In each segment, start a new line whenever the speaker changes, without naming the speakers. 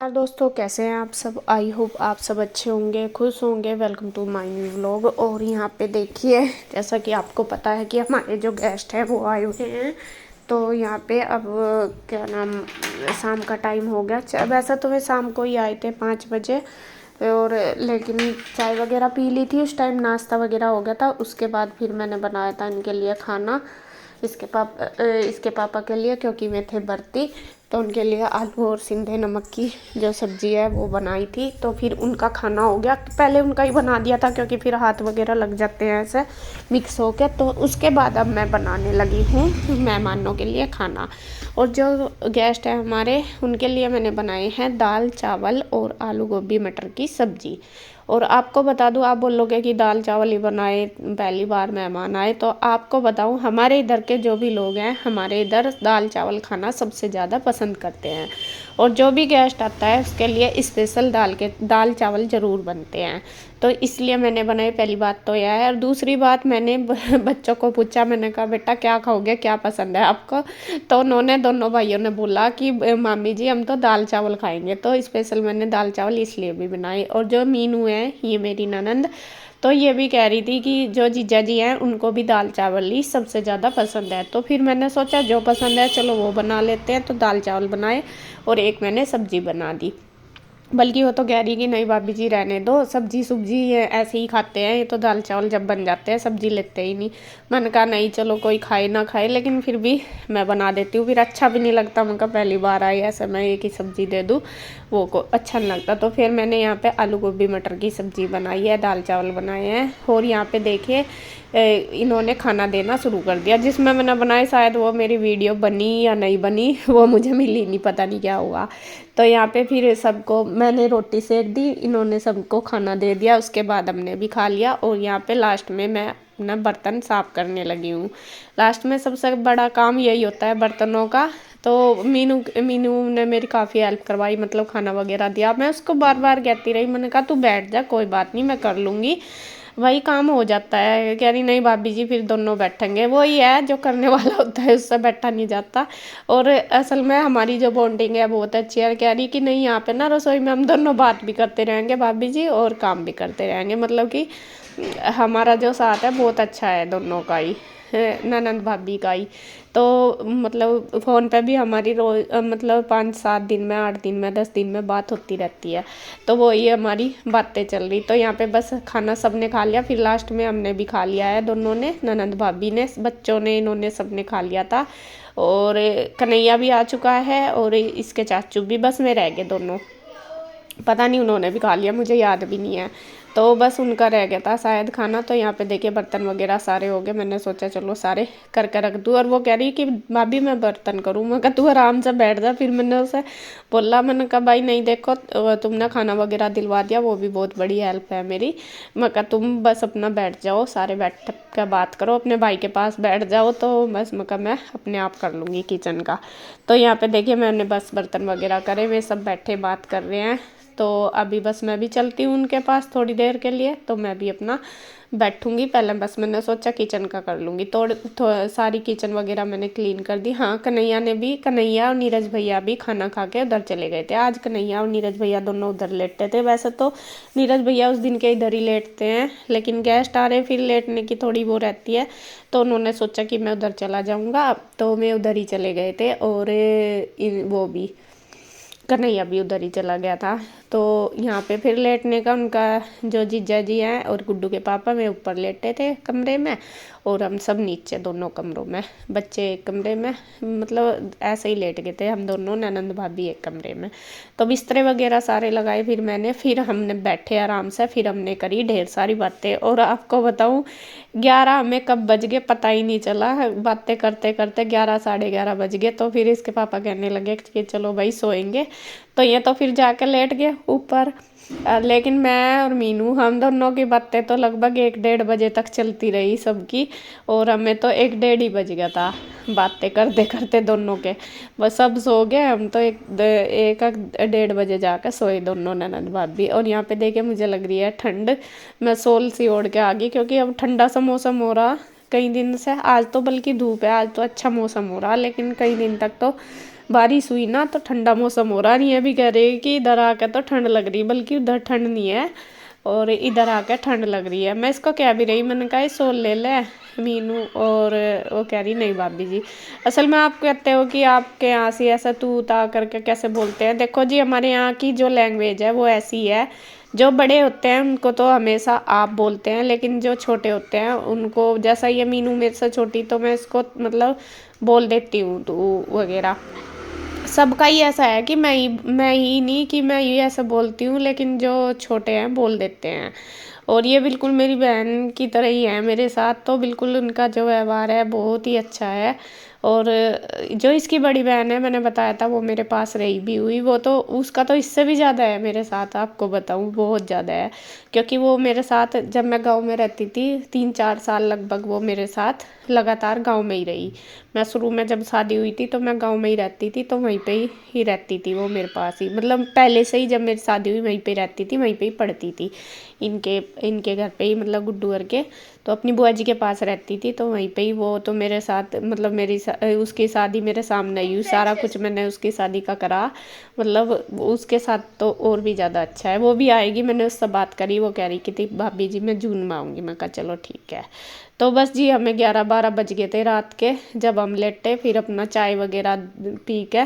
यार दोस्तों, कैसे हैं आप सब। आई होप आप सब अच्छे होंगे, खुश होंगे। Welcome to my new vlog. और यहाँ पे देखिए, जैसा कि आपको पता है कि हमारे जो गेस्ट हैं वो आए हुए हैं। तो यहाँ पे अब क्या नाम, शाम का टाइम हो गया। वैसा तो वे शाम को ही आए थे 5 बजे, और लेकिन चाय वगैरह पी ली थी उस टाइम, नाश्ता वगैरह हो गया था। उसके बाद फिर मैंने बनाया था इनके लिए खाना, इसके पापा के लिए, क्योंकि वे थे भर्ती। तो उनके लिए आलू और सिंधे नमक की जो सब्ज़ी है वो बनाई थी। तो फिर उनका खाना हो गया। पहले उनका ही बना दिया था, क्योंकि फिर हाथ वगैरह लग जाते हैं ऐसे मिक्स हो के। तो उसके बाद अब मैं बनाने लगी हूँ मेहमानों के लिए खाना। और जो गेस्ट हैं हमारे, उनके लिए मैंने बनाए हैं दाल चावल और आलू गोभी मटर की सब्ज़ी। और आपको बता दूं, आप बोलोगे कि दाल चावल ही बनाए, पहली बार मेहमान आए। तो आपको बताऊं, हमारे इधर के जो भी लोग हैं, हमारे इधर दाल चावल खाना सबसे ज़्यादा पसंद करते हैं। और जो भी गेस्ट आता है उसके लिए स्पेशल दाल चावल ज़रूर बनते हैं। तो इसलिए मैंने बनाई। पहली बात तो यह है। और दूसरी बात, मैंने बच्चों को पूछा, मैंने कहा बेटा क्या खाओगे, क्या पसंद है आपको। तो उन्होंने, दोनों भाइयों ने बोला कि मामी जी हम तो दाल चावल खाएंगे। तो स्पेशल मैंने दाल चावल इसलिए भी बनाई। और जो मीनू है, ये मेरी ननंद, तो ये भी कह रही थी कि जो जीजा जी हैं उनको भी दाल चावल ही सबसे ज़्यादा पसंद है। तो फिर मैंने सोचा जो पसंद है चलो वो बना लेते हैं। तो दाल चावल बनाए और एक मैंने सब्जी बना दी। बल्कि वो तो कह रही कि नहीं भाभी जी रहने दो, सब्जी सुब्जी ये ऐसे ही खाते हैं, ये तो दाल चावल जब बन जाते हैं सब्जी लेते ही नहीं। मैंने कहा नहीं, चलो कोई खाए ना खाए, लेकिन फिर भी मैं बना देती हूँ। फिर अच्छा भी नहीं लगता, मैं कहा पहली बार आई ऐसे मैं एक ही सब्जी दे दूँ, वो को अच्छा नहीं लगता। तो फिर मैंने यहाँ पे आलू गोभी मटर की सब्ज़ी बनाई है, दाल चावल बनाए हैं। और यहाँ पे देखिए इन्होंने खाना देना शुरू कर दिया। जिसमें मैंने बनाए, शायद वो मेरी वीडियो बनी या नहीं बनी वो मुझे मिली नहीं, पता नहीं क्या हुआ। तो यहाँ पे फिर सबको मैंने रोटी सेक दी, इन्होंने सबको खाना दे दिया। उसके बाद हमने भी खा लिया। और यहाँ पे लास्ट में मैं अपना बर्तन साफ़ करने लगी हूँ। लास्ट में सबसे बड़ा काम यही होता है बर्तनों का। तो मीनू ने मेरी काफ़ी हेल्प करवाई, मतलब खाना वगैरह दिया। मैं उसको बार बार कहती रही, मैंने कहा तू बैठ जा, कोई बात नहीं मैं कर लूँगी, वही काम हो जाता है। कह रही नहीं भाभी जी फिर दोनों बैठेंगे। वही है, जो करने वाला होता है उससे बैठा नहीं जाता। और असल में हमारी जो बॉन्डिंग है बहुत अच्छी है। कह रही कि नहीं, यहाँ पे ना रसोई में हम दोनों बात भी करते रहेंगे भाभी जी, और काम भी करते रहेंगे। मतलब कि हमारा जो साथ है बहुत अच्छा है दोनों का ही, ननंद भाभी का ही। तो मतलब फ़ोन पे भी हमारी रोज मतलब 5-7 दिन में, 8 दिन में, 10 दिन में बात होती रहती है। तो वो ये हमारी बातें चल रही। तो यहाँ पे बस खाना सबने खा लिया, फिर लास्ट में हमने भी खा लिया है, दोनों ने, ननंद भाभी ने, बच्चों ने, इन्होंने सबने खा लिया था। और कन्हैया भी आ चुका है और इसके चाचू भी, बस में रह गए दोनों। पता नहीं उन्होंने भी खा लिया, मुझे याद भी नहीं है। तो बस उनका रह गया था शायद खाना। तो यहाँ पे देखिए बर्तन वगैरह सारे हो गए। मैंने सोचा चलो सारे करके रख दूँ। और वो कह रही कि भाभी मैं बर्तन करूँ। मैं कहा तू आराम से बैठ जा। फिर मैंने उसे बोला, मैंने कहा भाई नहीं, देखो तुमने खाना वगैरह दिलवा दिया, वो भी बहुत बड़ी हेल्प है मेरी। मैं कहा तुम बस अपना बैठ जाओ, सारे बैठ कर बात करो, अपने भाई के पास बैठ जाओ। तो बस मैं कहा मैं अपने आप कर लूँगी किचन का। तो यहाँ पे देखिए मैंने बस बर्तन वगैरह करे, वे सब बैठे बात कर रहे हैं। तो अभी बस मैं भी चलती हूँ उनके पास थोड़ी देर के लिए। तो मैं भी अपना बैठूंगी। पहले बस मैंने सोचा किचन का कर लूँगी। तो सारी किचन वगैरह मैंने क्लीन कर दी। हाँ, कन्हैया और नीरज भैया भी खाना खा के उधर चले गए थे। आज कन्हैया और नीरज भैया दोनों उधर लेटते थे। वैसे तो नीरज भैया उस दिन के इधर ही लेटते हैं, लेकिन गेस्ट आ रहे फिर लेटने की थोड़ी वो रहती है। तो उन्होंने सोचा कि मैं उधर चला जाऊँगा, तो मैं उधर ही चले गए थे। और वो भी कन्हैया भी उधर ही चला गया था। तो यहाँ पे फिर लेटने का उनका, जो जीजा जी हैं और गुड्डू के पापा, में ऊपर लेटे थे कमरे में, और हम सब नीचे दोनों कमरों में, बच्चे एक कमरे में, मतलब ऐसे ही लेट गए थे हम दोनों, ननंद भाभी एक कमरे में। तो बिस्तरे वगैरह सारे लगाए फिर हमने बैठे आराम से, फिर हमने करी ढेर सारी बातें। और आपको बताऊँ 11 हमें कब बज गए पता ही नहीं चला। बातें करते करते 11 साढ़े 11 बज गए। तो फिर इसके पापा कहने लगे कि चलो भाई सोएंगे। तो ये तो फिर जाकर लेट गए ऊपर। लेकिन मैं और मीनू, हम दोनों की बातें तो लगभग 1-1:30 बजे तक चलती रही सबकी। और हमें तो 1-1:30 ही बज गया था बातें करते करते दोनों के। बस सब सो गए, हम तो 1-1:30 बजे जाकर सोए दोनों ननद भाभी। और यहाँ पे देखे मुझे लग रही है ठंड, मैं सोल सी ओढ़ के आ गई, क्योंकि अब ठंडा सा मौसम हो रहा कई दिन से। आज तो बल्कि धूप है, आज तो अच्छा मौसम हो रहा, लेकिन कई दिन तक तो बारिश हुई ना तो ठंडा मौसम हो रहा, नहीं है भी कह रहे कि इधर आकर तो ठंड लग रही, बल्कि उधर ठंड नहीं है और इधर आकर ठंड लग रही है। मैं इसको कह भी रही, मैंने कहा ये सोल ले ले मीनू, और वो कह रही नहीं भाभी जी। असल में आप कहते हो कि आपके यहाँ से ऐसा तू ता करके कैसे बोलते हैं। देखो जी, हमारे यहाँ की जो लैंग्वेज है वो ऐसी है, जो बड़े होते हैं उनको तो हमेशा आप बोलते हैं, लेकिन जो छोटे होते हैं उनको, जैसा ये मीनू मेरे से छोटी, तो मैं इसको मतलब बोल देती हूँ तू वगैरह। सबका ही ऐसा है कि मैं ही नहीं कि मैं ही ऐसा बोलती हूँ, लेकिन जो छोटे हैं बोल देते हैं। और ये बिल्कुल मेरी बहन की तरह ही है मेरे साथ, तो बिल्कुल उनका जो व्यवहार है बहुत ही अच्छा है। और जो इसकी बड़ी बहन है, मैंने बताया था वो मेरे पास रही भी हुई, वो तो उसका तो इससे भी ज़्यादा है मेरे साथ, आपको बताऊँ बहुत ज़्यादा है। क्योंकि वो मेरे साथ जब मैं गांव में रहती थी 3-4 साल लगभग, वो मेरे साथ लगातार गांव में ही रही। मैं शुरू में जब शादी हुई थी तो मैं गांव में ही रहती थी, तो वहीं पे ही रहती थी वो मेरे पास ही, मतलब पहले से ही जब मेरी शादी हुई वहीं पे रहती थी, वहीं पे ही पढ़ती थी, इनके इनके घर पे ही, मतलब गुड्डू घर के। तो अपनी बुआ जी के पास रहती थी, तो वहीं पे ही वो तो मेरे साथ, मतलब उसकी शादी मेरे सामने ही हुई, सारा कुछ मैंने उसकी शादी का करा। मतलब उसके साथ तो और भी ज़्यादा अच्छा है। वो भी आएगी, मैंने उससे बात करी, वो कह रही कि थी भाभी जी मैं जून में आऊँगी। मैं कहा चलो ठीक है। तो बस जी, हमें 11-12 बज गए थे रात के, जब हम लेटे, फिर अपना चाय वगैरह पी के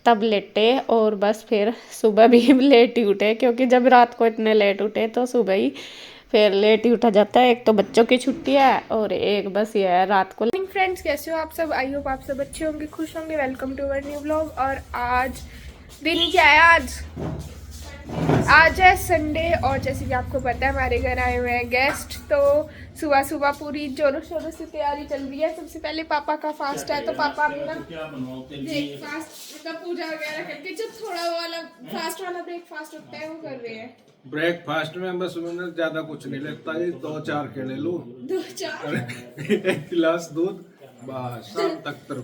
तब लेटे, और बस फिर सुबह भी लेट ही उठे, क्योंकि जब रात को इतने लेट उठे तो सुबह ही फिर लेट ही उठा जाता है। एक तो बच्चों की छुट्टी है और एक बस ये है रात को।
फ्रेंड्स, कैसे हो आप सब? आई होप आप सब अच्छे होंगे, खुश होंगे। Welcome to our new vlog. और आज दिन क्या है? आज है संडे, और जैसे कि आपको पता है हमारे घर आए हुए हैं गेस्ट, तो सुबह सुबह पूरी जोरों शोरों से तैयारी चल रही है। सबसे पहले पापा का फास्ट है, तो पापा अपना ब्रेकफास्ट, मतलब पूजा वगैरह करके जो थोड़ा वाला फास्ट वाला ब्रेकफास्ट होता है वो कर रहे हैं।
ब्रेकफास्ट में बस मैंने ज्यादा कुछ नहीं लेता, ये 2-4 केले लूं,
2-4
एक गिलास दूध, बस शाम तक तर।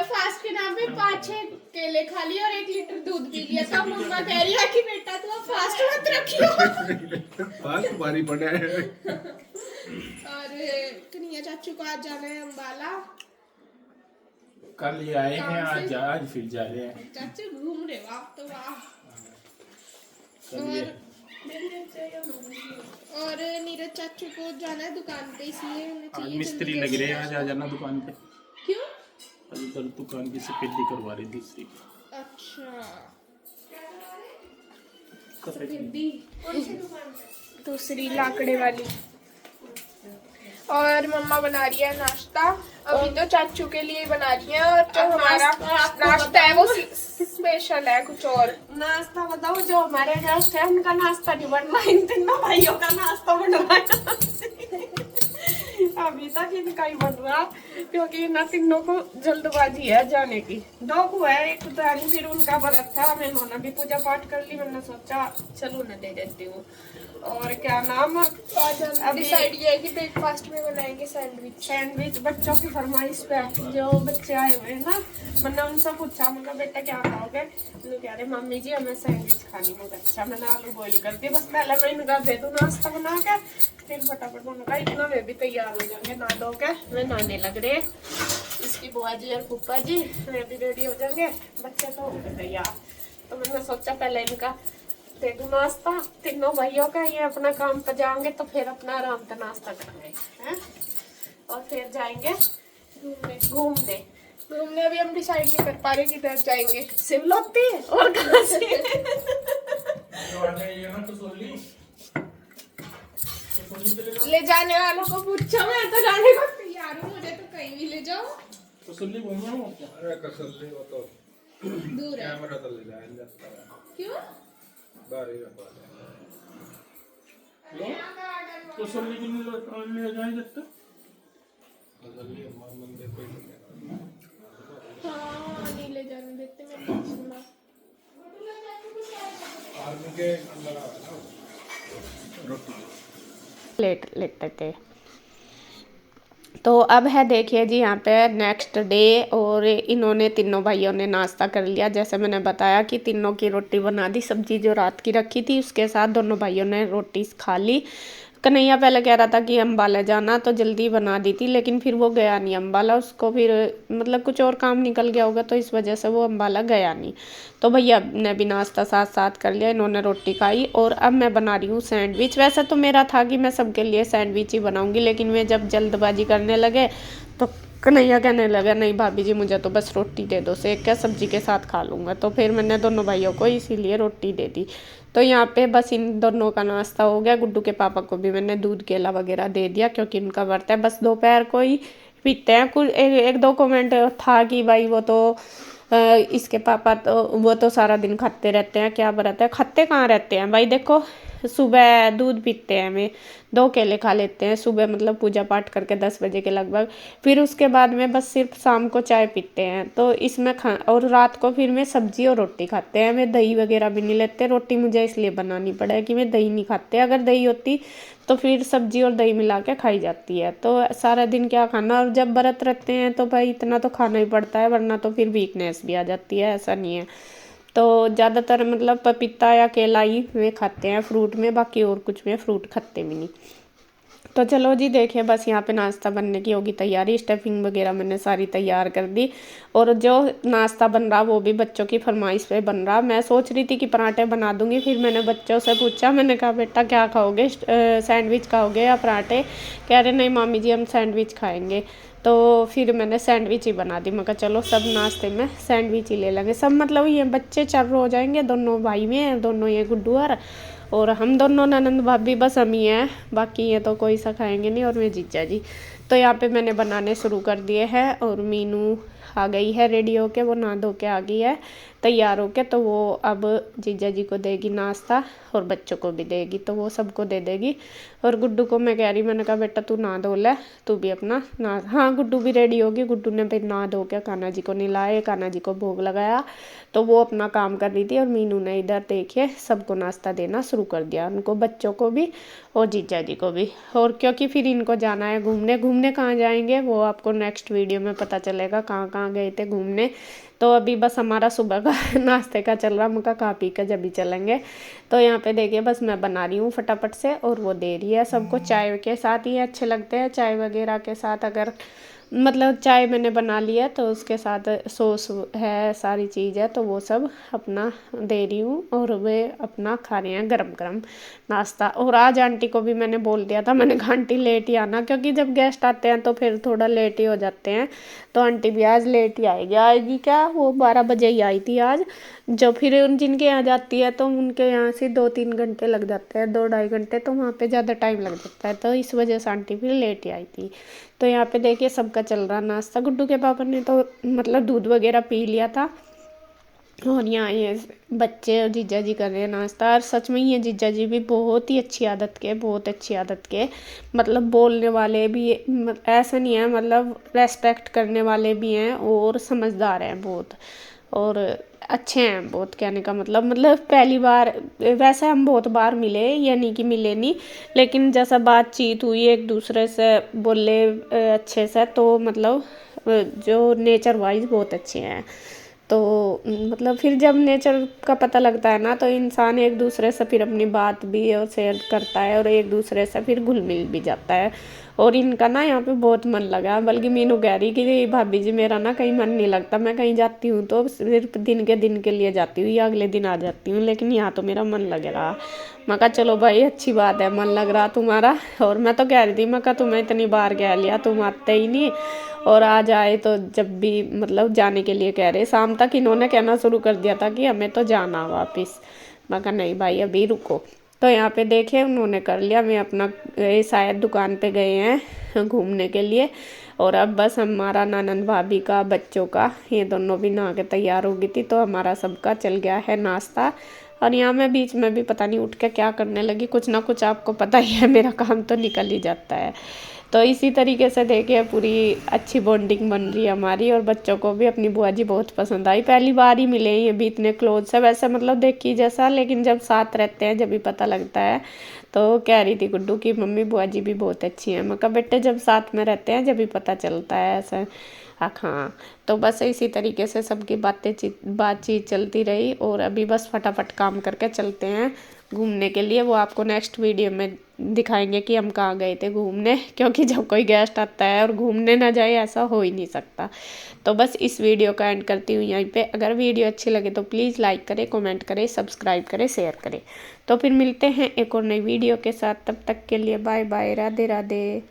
फास्ट के नाम पे 5-6 केले खा लिए और 1 लीटर दूध पी लिया। तो मम्मा कह रही है कि बेटा तुम फास्ट मत रखियो।
फास्ट भारी पड़े हैं।
और कन्हैया चाचू को आज जाना है अम्बाला।
कल ही आए हैं, आज फिर जा रहे हैं।
चाचू घूम रहे हो आप तो, वाह। और नीरज चाचू को जाना है दुकान पे, इसलिए
आज मिस्त्री लग रहे हैं, आज आ जाना दुकान पे।
क्यों?
उधर दुकान की सफेदी करवा रही दूसरी।
अच्छा,
सफेदी
दूसरी लाकड़े वाली। और मम्मा बना रही है नाश्ता, अभी तो चाचू के लिए बना रही है। और जो हमारा नाश्ता है वो स्पेशल है, कुछ और
नाश्ता बताओ। जो हमारे गेस्ट है उनका नाश्ता नहीं बन रहा, इन तीनों भाइयों का नाश्ता बन रहा है। अभी तक इनका ही बन रहा, क्योंकि इन तीनों को जल्दबाजी है जाने की। 2 को है, एक तो फिर उनका व्रत था, मैं उन्होंने भी पूजा पाठ कर ली, मैंने सोचा चलो उन्हें दे देती हूँ। और क्या नाम,
अभी डिसाइड ये है कि ब्रेकफास्ट में बनाएंगे
सैंडविच बच्चों की फरमाइश पे। जो बच्चे आए हुए हैं ना, मैंने उनसे पूछा, मतलब बेटा क्या खाओगे? तो कह रहे मम्मी जी हमें सैंडविच खानी है। अच्छा, मैंने आलू बॉईल कर दी, बस पहले मैं इनका दे दूँ नाश्ता बना के, फिर फटाफट उनका इतना वे भी तैयार हो जाएंगे ना धो के। वे नहाने लग रहे, इसकी बुआ जी और फूफा जी वे भी रेडी हो जाएंगे, बच्चे तो हो गए तैयार। तो मैंने सोचा पहले इनका दे दूं नाश्ता, तीनों भाइयों का, ये अपना काम पर जाएंगे तो फिर अपना आराम से नाश्ता करेंगे हैं, और फिर जाएंगे घूमने।
अभी हम डिसाइड नहीं कर पा रहे किधर जाएंगे।
शिवलोती और कहाँ से?
ले जाने वालों को पूछो, मैं तो जाने को तैयार हूँ, मुझे तो कहीं भी ले जाओ।
कसौली घूमना हो क्या?
अरे कसौली वो तो
दूर है।
कैमरा तो ले जाए जाता है,
क्यों?
बारी रखवा दे।
कसौली की नहीं ले जाए जब तक।
कसौली हमारे मंदिर पे ही
हाँ, नहीं ले जाने देते, मैं नहीं सुना।
आर्मी के अंदर आ ना रोटी
लेटे थे। तो अब है देखिए जी, यहाँ पे नेक्स्ट डे, और इन्होंने तीनों भाइयों ने नाश्ता कर लिया। जैसे मैंने बताया कि तीनों की रोटी बना दी, सब्जी जो रात की रखी थी उसके साथ दोनों भाइयों ने रोटी खा ली। कन्हैया पहले कह रहा था कि अम्बाला जाना, तो जल्दी बना दी थी, लेकिन फिर वो गया नहीं अम्बाला, उसको फिर मतलब कुछ और काम निकल गया होगा, तो इस वजह से वो अम्बाला गया नहीं। तो भैया ने भी नाश्ता साथ साथ कर लिया, इन्होंने रोटी खाई और अब मैं बना रही हूँ सैंडविच। वैसे तो मेरा था कि मैं सबके लिए सैंडविच ही बनाऊँगी, लेकिन वे जब जल्दबाजी करने लगे तो कन्हैया कहने लगा नहीं भाभी जी मुझे तो बस रोटी दे दो, सेक के सब्जी के साथ खा लूँगा। तो फिर मैंने दोनों भाइयों को इसीलिए रोटी दे दी। तो यहाँ पे बस इन दोनों का नाश्ता हो गया। गुड्डू के पापा को भी मैंने दूध केला वगैरह दे दिया, क्योंकि इनका व्रत है। बस दोपहर को ही पीते हैं। कुछ एक दो कमेंट था कि भाई वो तो इसके पापा तो वो तो सारा दिन खाते रहते हैं, क्या व्रत है, खाते कहाँ रहते हैं भाई। देखो सुबह दूध पीते हैं, में 2 केले खा लेते हैं सुबह, मतलब पूजा पाठ करके 10 बजे के लगभग। फिर उसके बाद में बस सिर्फ शाम को चाय पीते हैं। तो इसमें और रात को फिर मैं सब्जी और रोटी खाते हैं। मैं दही वगैरह भी नहीं लेते। रोटी मुझे इसलिए बनानी पड़ा है कि मैं दही नहीं खाते। अगर दही होती तो फिर सब्जी और दही मिला के खाई जाती है। तो सारा दिन क्या खाना, और जब व्रत रहते हैं तो भाई इतना तो खाना ही पड़ता है, वरना तो फिर वीकनेस भी आ जाती है, ऐसा नहीं है। तो ज़्यादातर मतलब पपीता या केला ही वे खाते हैं फ्रूट में, बाकी और कुछ में फ्रूट खाते भी नहीं। तो चलो जी देखिए, बस यहाँ पे नाश्ता बनने की होगी तैयारी। स्टफिंग वगैरह मैंने सारी तैयार कर दी, और जो नाश्ता बन रहा वो भी बच्चों की फरमाइश पे बन रहा। मैं सोच रही थी कि पराठे बना दूंगी, फिर मैंने बच्चों से पूछा, मैंने कहा बेटा क्या खाओगे, सैंडविच खाओगे या पराठे? कह रहे नहीं मामी जी हम सैंडविच खाएंगे। तो फिर मैंने सैंडविच ही बना दी। मैं कहा चलो सब नाश्ते में सैंडविच ही ले लेंगे सब, मतलब ये बच्चे 4 हो जाएंगे, दोनों भाई में, दोनों ये गुड्डू और हम दोनों ननंद भाभी, बस हम ही हैं, बाकी ये तो कोई सा खाएंगे नहीं, और मैं जीजा जी। तो यहाँ पे मैंने बनाने शुरू कर दिए हैं, और मीनू आ गई है रेडी होके, वो नहा धो के आ गई है तैयार होके। तो वो अब जीजा जी को देगी नाश्ता और बच्चों को भी देगी, तो वो सबको दे देगी। और गुड्डू को मैं कह रही, मैंने कहा बेटा तू नहा धो ले, तू भी अपना ना, हाँ गुड्डू भी रेडी होगी। गुड्डू ने फिर नहा धो के कान्हा जी को नहलाए, कान्हा जी को भोग लगाया, तो वो अपना काम कर रही थी। और मीनू ने इधर देखिए सबको नाश्ता देना शुरू कर दिया, उनको बच्चों को भी और जीजा जी को भी। और क्योंकि फिर इनको जाना है घूमने, घूमने कहाँ जाएंगे वो आपको नेक्स्ट वीडियो में पता चलेगा, कहाँ कहाँ गए थे घूमने। तो अभी बस हमारा सुबह का नाश्ते का चल रहा, मुझे खा पी कर जब भी चलेंगे। तो यहाँ पे देखिए बस मैं बना रही हूँ फटाफट से, और वो दे रही है सबको। चाय के साथ ही अच्छे लगते हैं, चाय वगैरह के साथ, अगर मतलब चाय मैंने बना लिया तो उसके साथ सॉस है, सारी चीज़ है, तो वो सब अपना दे रही हूँ। और वे अपना खा रहे हैं गरम गरम नाश्ता। और आज आंटी को भी मैंने बोल दिया था, मैंने कहा आंटी लेट ही आना, क्योंकि जब गेस्ट आते हैं तो फिर थोड़ा लेट ही हो जाते हैं। तो आंटी भी आज लेट ही आएगी क्या, वो 12 बजे ही आई थी आज। जो फिर उन जिनके यहाँ जाती है तो उनके यहाँ से 2-3 घंटे लग जाते हैं, 2-2.5 घंटे, तो वहाँ पे ज़्यादा टाइम लग जाता है, तो इस वजह से आंटी फिर लेट ही आई थी। तो यहाँ पे देखिए सबका चल रहा नाश्ता। गुड्डू के पापा ने तो मतलब दूध वगैरह पी लिया था, और यहाँ ये बच्चे और जीजा जी कर रहे हैं नाश्ता। और सच में ये जीजा जी भी बहुत ही अच्छी आदत के, बहुत अच्छी आदत के, मतलब बोलने वाले भी, ऐसा नहीं है, मतलब रेस्पेक्ट करने वाले भी हैं, और समझदार हैं बहुत, और अच्छे हैं बहुत। कहने का मतलब पहली बार, वैसे हम बहुत बार मिले, ये नहीं कि मिले नहीं, लेकिन जैसा बातचीत हुई एक दूसरे से बोले अच्छे से, तो मतलब जो नेचर वाइज बहुत अच्छे हैं। तो मतलब फिर जब नेचर का पता लगता है ना, तो इंसान एक दूसरे से फिर अपनी बात भी और शेयर करता है, और एक दूसरे से फिर घुल मिल भी जाता है। और इनका ना यहाँ पे बहुत मन लगा, बल्कि मीनू कह रही कि भाभी जी मेरा ना कहीं मन नहीं लगता, मैं कहीं जाती हूँ तो सिर्फ दिन के लिए जाती हूँ या अगले दिन आ जाती हूँ, लेकिन यहाँ तो मेरा मन लग रहा। मैं कहा चलो भाई अच्छी बात है, मन लग रहा तुम्हारा। और मैं तो कह रही थी, मैं कहा तुम्हें इतनी बार कह लिया, तुम आते ही नहीं, और आज आए तो जब भी मतलब जाने के लिए कह रहे। शाम तक इन्होंने कहना शुरू कर दिया था कि हमें तो जाना वापस। मैं कहा नहीं भाई अभी रुको। तो यहाँ पे देखे उन्होंने कर लिया, मैं अपना शायद दुकान पे गए हैं घूमने के लिए। और अब बस हमारा ननंद भाभी का, बच्चों का, ये दोनों भी नहा के तैयार हो गई थी, तो हमारा सबका चल गया है नाश्ता। और यहाँ मैं बीच में भी पता नहीं उठ के क्या करने लगी, कुछ ना कुछ आपको पता ही है, मेरा काम तो निकल ही जाता है। तो इसी तरीके से देखिए पूरी अच्छी बॉन्डिंग बन रही है हमारी, और बच्चों को भी अपनी बुआ जी बहुत पसंद आई। पहली बार ही मिले ये भी इतने क्लोज से, वैसे मतलब देखी जैसा, लेकिन जब साथ रहते हैं जब भी पता लगता है। तो कह रही थी गुड्डू की मम्मी बुआ जी भी बहुत अच्छी हैं। मैं कहा बेटे जब साथ में रहते हैं जब भी पता चलता है ऐसा। हाँ तो बस इसी तरीके से सबकी बातचीत चलती रही, और अभी बस फटाफट काम करके चलते हैं घूमने के लिए। वो आपको नेक्स्ट वीडियो में दिखाएंगे कि हम कहाँ गए थे घूमने, क्योंकि जब कोई गेस्ट आता है और घूमने ना जाए ऐसा हो ही नहीं सकता। तो बस इस वीडियो का एंड करती हूँ यहीं पे। अगर वीडियो अच्छी लगे तो प्लीज़ लाइक करें, कमेंट करें, सब्सक्राइब करें, शेयर करें। तो फिर मिलते हैं एक और नई वीडियो के साथ, तब तक के लिए बाय बाय, राधे राधे।